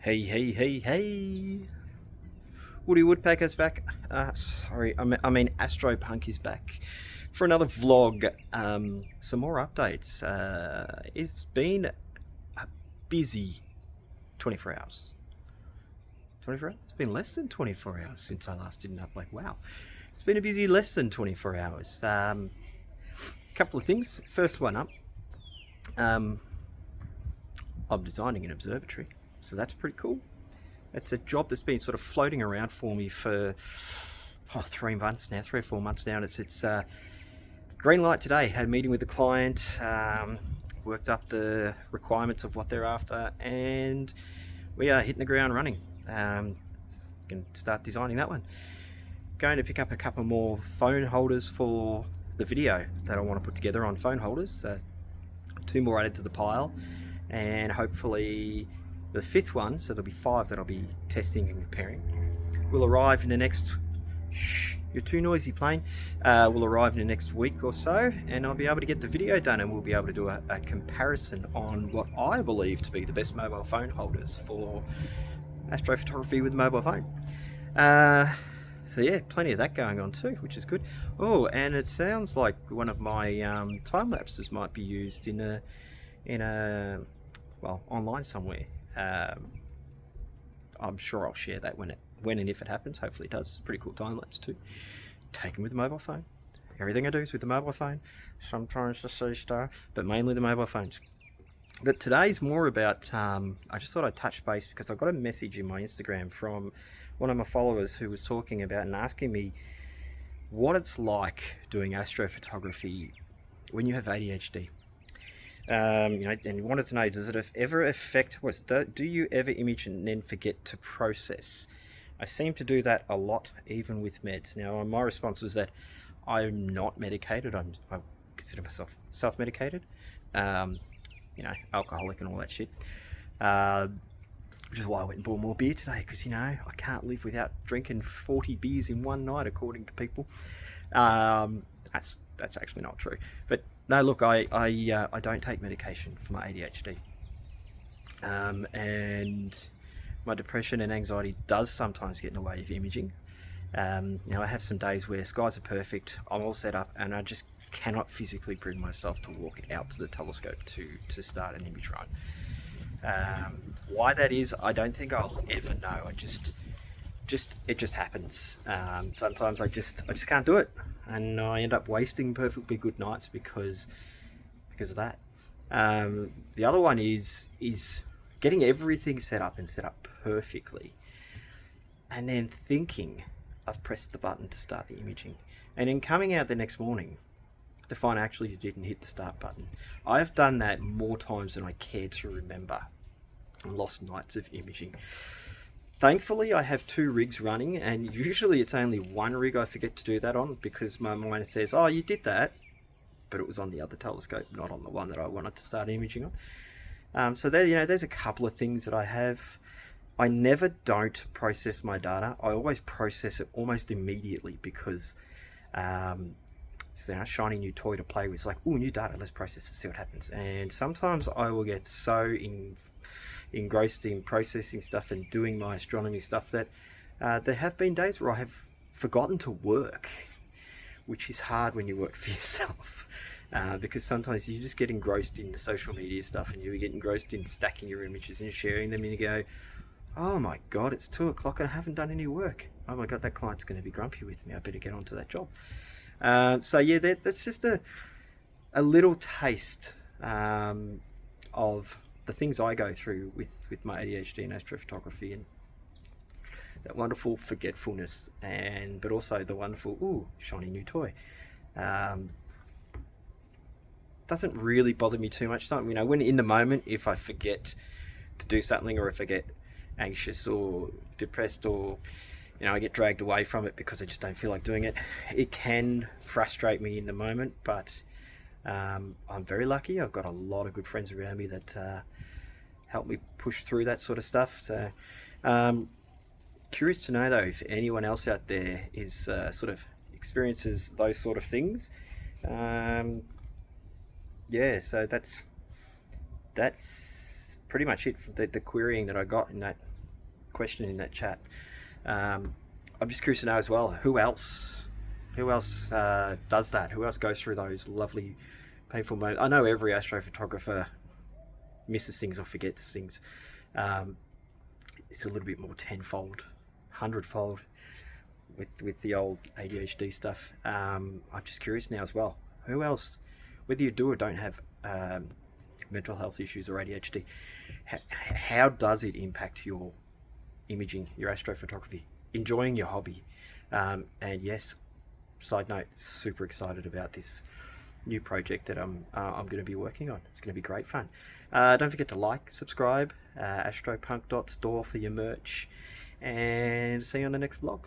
Hey, hey, hey, hey! Woody Woodpecker's back. Sorry, I mean AstroPuNk is back for another vlog. Some more updates. It's been a busy 24 hours. 24 hours? It's been less than 24 hours since I last did an upload. Wow. It's been a busy less than 24 hours. Couple of things. First one up. Um, I'm designing an observatory, so that's pretty cool. It's a job that's been sort of floating around for me for 3 months now, 3 or 4 months now. It's green light today. Had a meeting with the client, worked up the requirements of what they're after, and we are hitting the ground running. Going to start designing that one. Going to pick up a couple more phone holders for the video that I want to put together on phone holders. 2 more added to the pile, and hopefully the 5th one, so there'll be 5 that I'll be testing and comparing, will arrive in the next... Shh, you're too noisy, plane. Will arrive in the next week or so, and I'll be able to get the video done, and we'll be able to do a comparison on what I believe to be the best mobile phone holders for astrophotography with a mobile phone. So yeah, plenty of that going on too, which is good. Oh, and it sounds like one of my time lapses might be used in a well, online somewhere. I'm sure I'll share that when and if it happens. Hopefully it does. It's a pretty cool time lapse too. Taken with the mobile phone. Everything I do is with the mobile phone. Sometimes the sea star, but mainly the mobile phones. But today's more about, I just thought I'd touch base because I got a message in my Instagram from one of my followers who was talking about and asking me what it's like doing astrophotography when you have ADHD. And you wanted to know, does it ever affect, do you ever image and then forget to process? I seem to do that a lot, even with meds. Now, my response was that I'm not medicated. I consider myself self-medicated. Alcoholic and all that shit. Which is why I went and bought more beer today, because, I can't live without drinking 40 beers in one night, according to people. That's actually not true. But no, look, I don't take medication for my ADHD. And my depression and anxiety does sometimes get in the way of imaging. I have some days where skies are perfect, I'm all set up, and I just cannot physically bring myself to walk out to the telescope to start an image run. Why that is, I don't think I'll ever know. It just happens. Sometimes I just can't do it, and I end up wasting perfectly good nights because of that. The other one is getting everything set up perfectly, and then thinking I've pressed the button to start the imaging, and then coming out the next morning to find actually you didn't hit the start button. I've done that more times than I care to remember. Lost nights of imaging. Thankfully, I have 2 rigs running, and usually it's only one rig I forget to do that on, because my mind says, oh, you did that, but it was on the other telescope, not on the one that I wanted to start imaging on. So there, there's a couple of things that I have. I never don't process my data. I always process it almost immediately, because it's a shiny new toy to play with. It's like, oh, new data, let's process it, see what happens. And sometimes I will get so engrossed in processing stuff and doing my astronomy stuff that there have been days where I have forgotten to work, which is hard when you work for yourself. Because sometimes you just get engrossed in the social media stuff, and you get engrossed in stacking your images and sharing them, and you go, oh my god, it's 2 o'clock and I haven't done any work. Oh my god, that client's going to be grumpy with me. I better get onto that job. So yeah, that's just a little taste of the things I go through with my ADHD and astrophotography, and that wonderful forgetfulness, but also the wonderful, ooh, shiny new toy. Doesn't really bother me too much. When in the moment, if I forget to do something, or if I get anxious or depressed, or I get dragged away from it because I just don't feel like doing it, it can frustrate me in the moment. But I'm very lucky. I've got a lot of good friends around me that help me push through that sort of stuff. So curious to know though, if anyone else out there is sort of experiences those sort of things. Yeah, so that's pretty much it from the querying that I got in that question in that chat. I'm just curious to know as well, who else does that? Who else goes through those lovely, painful moments? I know every astrophotographer misses things or forgets things. It's a little bit more tenfold, hundredfold with the old ADHD stuff. I'm just curious now as well. Who else, whether you do or don't have mental health issues or ADHD, how does it impact your imaging, your astrophotography, enjoying your hobby? And yes, side note, super excited about this new project that I'm going to be working on. It's going to be great fun. Don't forget to like, subscribe, astropunk.store for your merch, and see you on the next vlog.